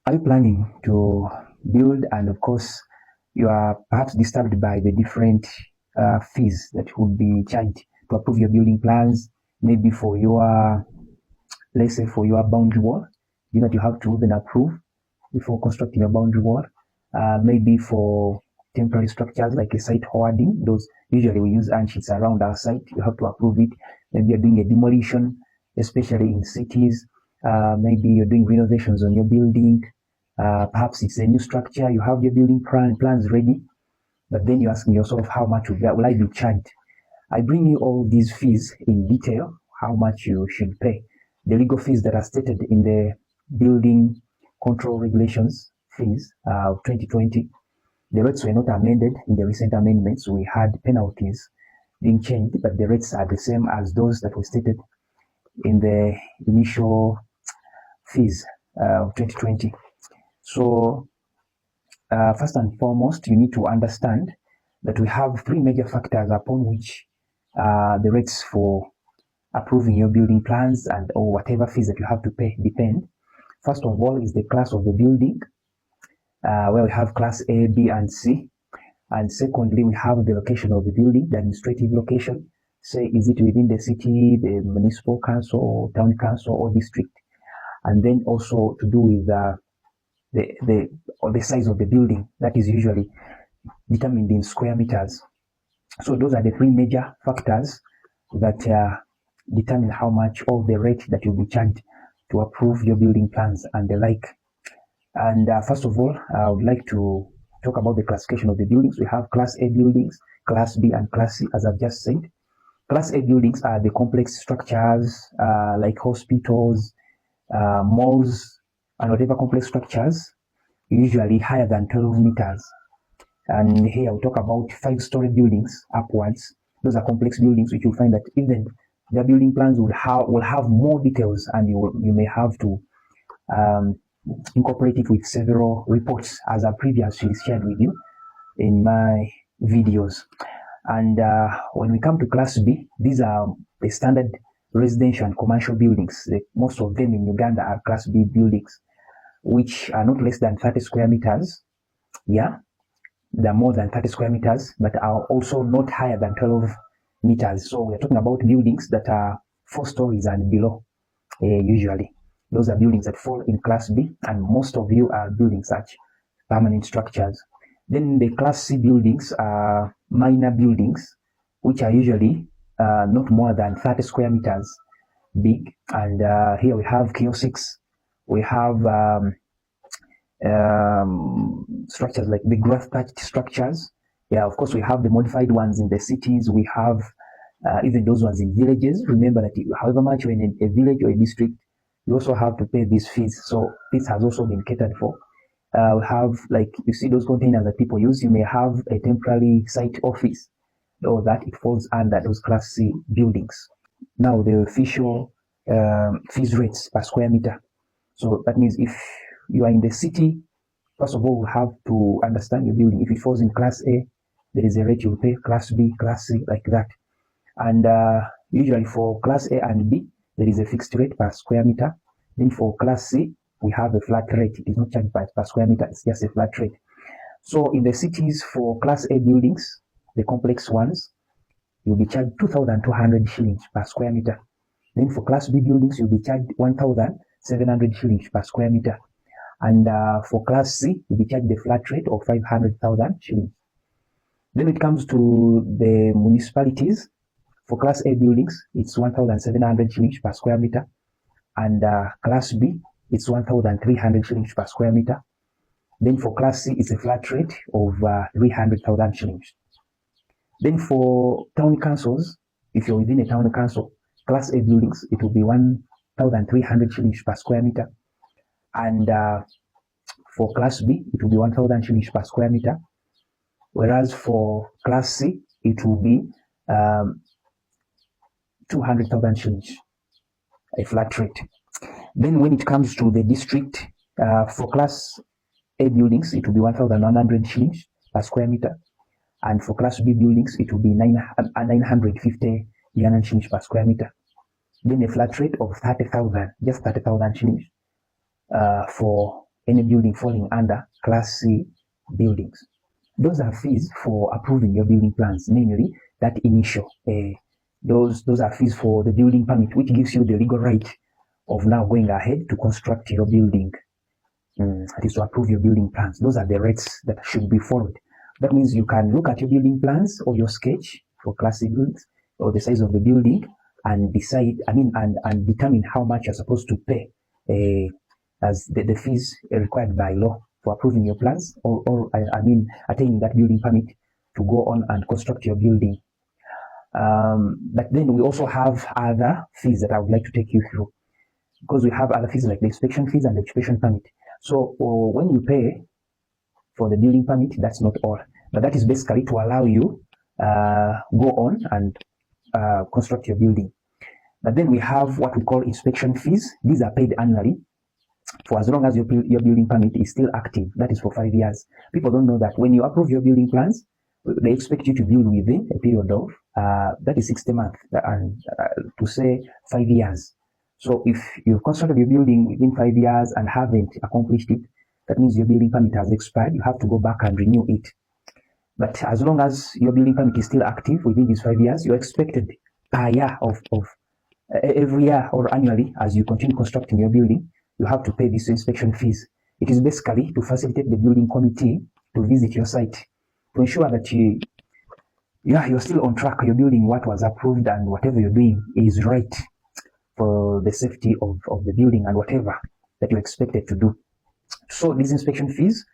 Are you planning to build, and of course you are perhaps disturbed by the different fees that would be charged to approve your building plans, maybe for your, let's say, for your boundary wall, that you have to even approve before constructing a boundary wall, maybe for temporary structures like a site hoarding. Those usually we use anchors around our site. You have to approve it. Maybe you're doing a demolition, especially in cities. Maybe you're doing renovations on your building. Perhaps it's a new structure. You have your building plans ready, but then you're asking yourself, how much will I be charged? I bring you all these fees in detail, how much you should pay. The legal fees that are stated in the building control regulations fees of 2020. The rates were not amended in the recent amendments. We had penalties being changed, but the rates are the same as those that were stated in the initial fees of 2020. So first and foremost, you need to understand that we have three major factors upon which the rates for approving your building plans and or whatever fees that you have to pay depend. First of all is the class of the building, where we have class A, B, and C. And secondly, we have the location of the building, the administrative location. Say, is it within the city, the municipal council, or town council, or district? And then also to do with the size of the building, that is usually determined in square meters. So those are the three major factors that determine how much of the rate that you'll be charged to approve your building plans and the like. And first of all, I would like to talk about the classification of the buildings. We have Class A buildings, Class B, and Class C, as I've just said. Class A buildings are the complex structures like hospitals, malls, and whatever complex structures, usually higher than 12 meters. And here we'll talk about 5-story buildings upwards. Those are complex buildings which you'll find that even the building plans will have more details, and you may have to incorporate it with several reports, as I previously shared with you in my videos. And when we come to Class B, these are the standard residential and commercial buildings. Most of them in Uganda are Class B buildings, which are not less than 30 square meters. Yeah, they're more than 30 square meters, but are also not higher than 12 meters. So we're talking about buildings that are 4 stories and below, usually. Those are buildings that fall in Class B, and most of you are building such permanent structures. Then the Class C buildings are minor buildings, which are usually not more than 30 square meters big. And here we have kiosks, we have structures like the growth-thatched structures. Yeah, of course, we have the modified ones in the cities. We have even those ones in villages. Remember that however much you're in a village or a district, you also have to pay these fees. So this has also been catered for. We have, like, you see those containers that people use. You may have a temporary site office, or that it falls under those Class C buildings. Now, the official fees rates per square meter. So that means if you are in the city, first of all, we have to understand your building. If it falls in Class A, there is a rate you pay. Class B, Class C, like that. And usually for Class A and B, there is a fixed rate per square meter. Then for Class C, we have a flat rate. It is not charged per square meter, it's just a flat rate. So in the cities, for Class A buildings, the complex ones, you'll be charged 2,200 shillings per square meter. Then for Class B buildings, you'll be charged 1,700 shillings per square meter. And for Class C, you'll be charged the flat rate of 500,000 shillings. Then it comes to the municipalities. For Class A buildings, it's 1,700 shillings per square meter. And Class B, it's 1,300 shillings per square meter. Then for Class C, it's a flat rate of 300,000 shillings. Then for town councils, if you're within a town council, Class A buildings, it will be 1,300 shillings per square meter. And for Class B, it will be 1,000 shillings per square meter. Whereas for Class C, it will be 200,000 shillings, a flat rate. Then when it comes to the district, for Class A buildings, it will be 1,100 shillings per square meter. And for Class B buildings, it will be 950 Ugandan shillings per square meter. Then a flat rate of 30,000, just 30,000 shillings for any building falling under Class C buildings. Those are fees for approving your building plans, namely that initial. Those are fees for the building permit, which gives you the legal right of now going ahead to construct your building. That is to approve your building plans. Those are the rates that should be followed. That means you can look at your building plans or your sketch for Class C buildings or the size of the building and decide, and determine how much you're supposed to pay as the fees required by law for approving your plans or attaining that building permit to go on and construct your building. But then we also have other fees that I would like to take you through, because we have other fees like the inspection fees and the occupation permit. So when you pay for the building permit, that's not all, but that is basically to allow you go on and construct your building. But then we have what we call inspection fees. These are paid annually for as long as your building permit is still active. That is for 5 years. People don't know that when you approve your building plans, they expect you to build within a period of that is 60 months and to say 5 years. So if you've constructed your building within 5 years and haven't accomplished it, that means your building permit has expired. You have to go back and renew it. But as long as your building permit is still active within these 5 years, you're expected per year of every year or annually, as you continue constructing your building, you have to pay these inspection fees. It is basically to facilitate the building committee to visit your site to ensure that you're still on track. You're building what was approved and whatever you're doing is right for the safety of the building and whatever that you're expected to do. So these inspection fees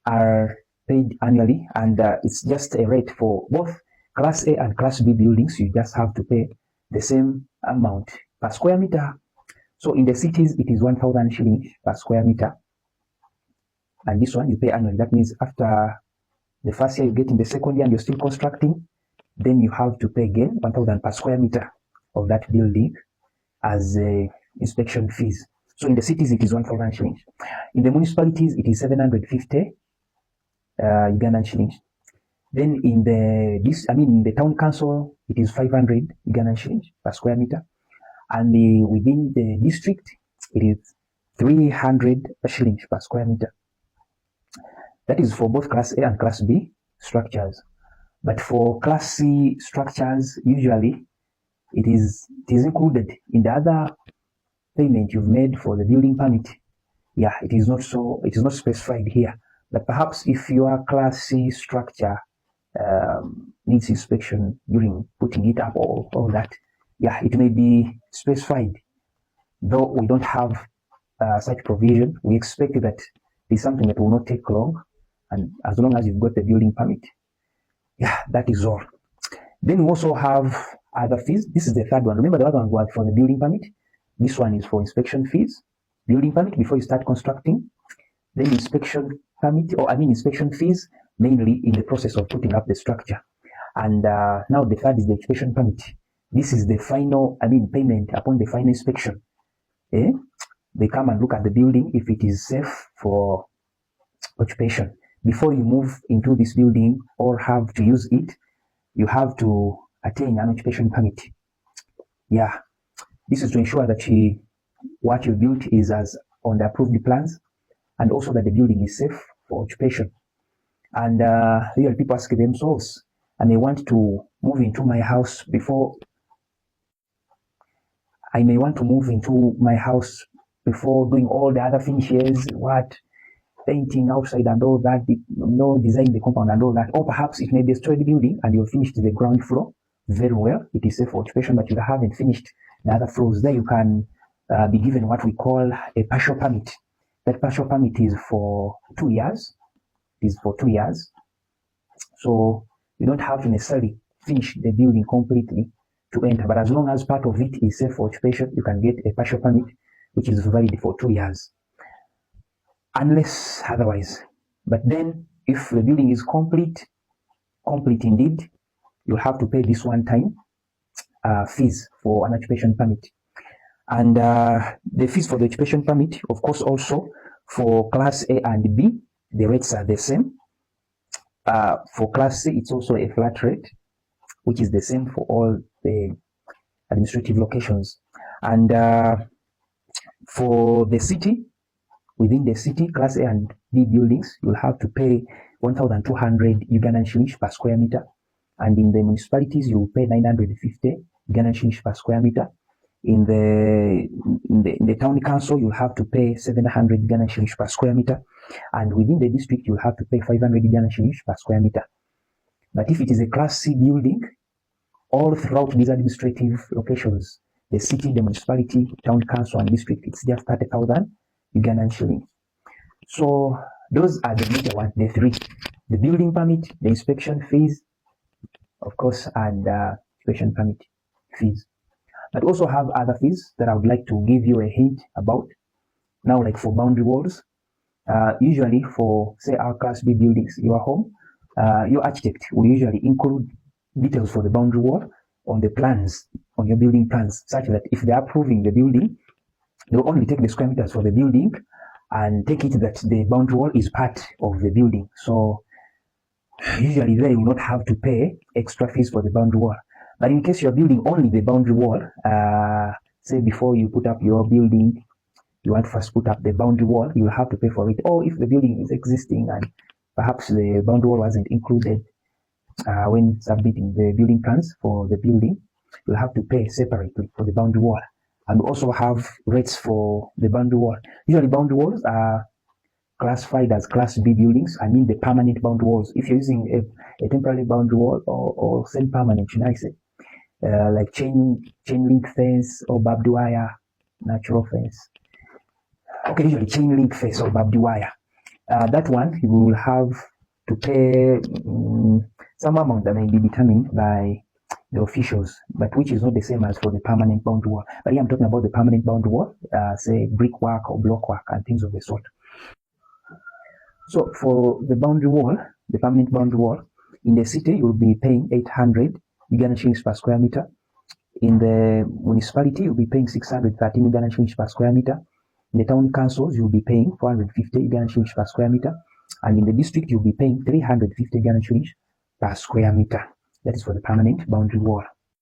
are paid annually, and it's just a rate for both Class A and Class B buildings. You just have to pay the same amount per square meter. So in the cities, it is 1,000 shillings per square meter. And this one you pay annually. That means after the first year you get in the second year and you're still constructing, then you have to pay again 1,000 per square meter of that building as inspection fees. So in the cities, it is 1,000 shillings. In the municipalities, it is 750 Ugandan shillings. Then in the town council, it is 500 Ugandan shillings per square meter. And within the district, it is 300 shillings per square meter. That is for both Class A and Class B structures. But for Class C structures, usually it is included in the other payment you've made for the building permit. Yeah, it is not specified here. But perhaps if your Class C structure needs inspection during putting it up or all that, yeah, it may be specified. Though we don't have such provision, we expect that it's something that will not take long, and as long as you've got the building permit, yeah, that is all. Then we also have other fees. This is the third one. Remember, the other one was for the building permit. This one is for inspection fees. Building permit before you start constructing. Then inspection fees, mainly in the process of putting up the structure. And now the third is the occupation permit. This is the final, payment upon the final inspection. They come and look at the building if it is safe for occupation. Before you move into this building or have to use it, you have to attain an occupation permit. Yeah, this is to ensure that what you built is as on the approved plans, and also that the building is safe for occupation. And here people ask themselves, I may want to move into my house before doing all the other finishes, painting outside and all that, designing the compound and all that. Or perhaps it may be a storage building and you've finished the ground floor very well. It is safe for occupation, but you haven't finished the other floors. There you can be given what we call a partial permit. That partial permit is for 2 years. It is for 2 years. So you don't have to necessarily finish the building completely to enter, but as long as part of it is safe for occupation, you can get a partial permit, which is valid for 2 years. Unless otherwise. But then if the building is complete indeed, you'll have to pay this one-time fees for an occupation permit. And the fees for the occupation permit, of course, also for Class A and B, the rates are the same. For Class C, it's also a flat rate, which is the same for all the administrative locations. And for the city, Within the city, Class A and B buildings, you'll have to pay 1,200 Ugandan shillings per square meter. And in the municipalities, you will pay 950 Ugandan shillings per square meter. In the town council, you'll have to pay 700 Ugandan shillings per square meter. And within the district, you'll have to pay 500 Ugandan shillings per square meter. But if it is a Class C building, all throughout these administrative locations, the city, the municipality, town council, and district, it's just 30,000 Ugandan shillings. So those are the major ones, the three: the building permit, the inspection fees, of course, and inspection permit fees. But also have other fees that I would like to give you a hint about. Now, like for boundary walls, usually for, say, our Class B buildings, your home, your architect will usually include details for the boundary wall on the plans, on your building plans, such that if they are approving the building, they'll only take the square meters for the building and take it that the boundary wall is part of the building. So usually they will not have to pay extra fees for the boundary wall. But in case you're building only the boundary wall, say before you put up your building, you want to first put up the boundary wall, you'll have to pay for it. Or if the building is existing and perhaps the boundary wall wasn't included when submitting the building plans for the building, you'll have to pay separately for the boundary wall. And also have rates for the boundary wall. Usually boundary walls are classified as Class B buildings. I mean the permanent boundary walls. If you're using a temporary boundary wall or semi-permanent, should I say, like chain link fence or barbed wire, natural fence. Okay, usually chain link fence or barbed wire. That one you will have to pay some amount that may be determined by the officials, but which is not the same as for the permanent boundary wall. But here I'm talking about the permanent boundary wall, say brickwork or blockwork and things of the sort. So for the boundary wall, the permanent boundary wall, in the city you'll be paying 800 Ugandan shillings per square meter. In the municipality you'll be paying 613 Ugandan shillings per square meter. In the town councils you'll be paying 450 Ugandan shillings per square meter. And in the district you'll be paying 350 Ugandan shillings per square meter. That is for the permanent boundary wall.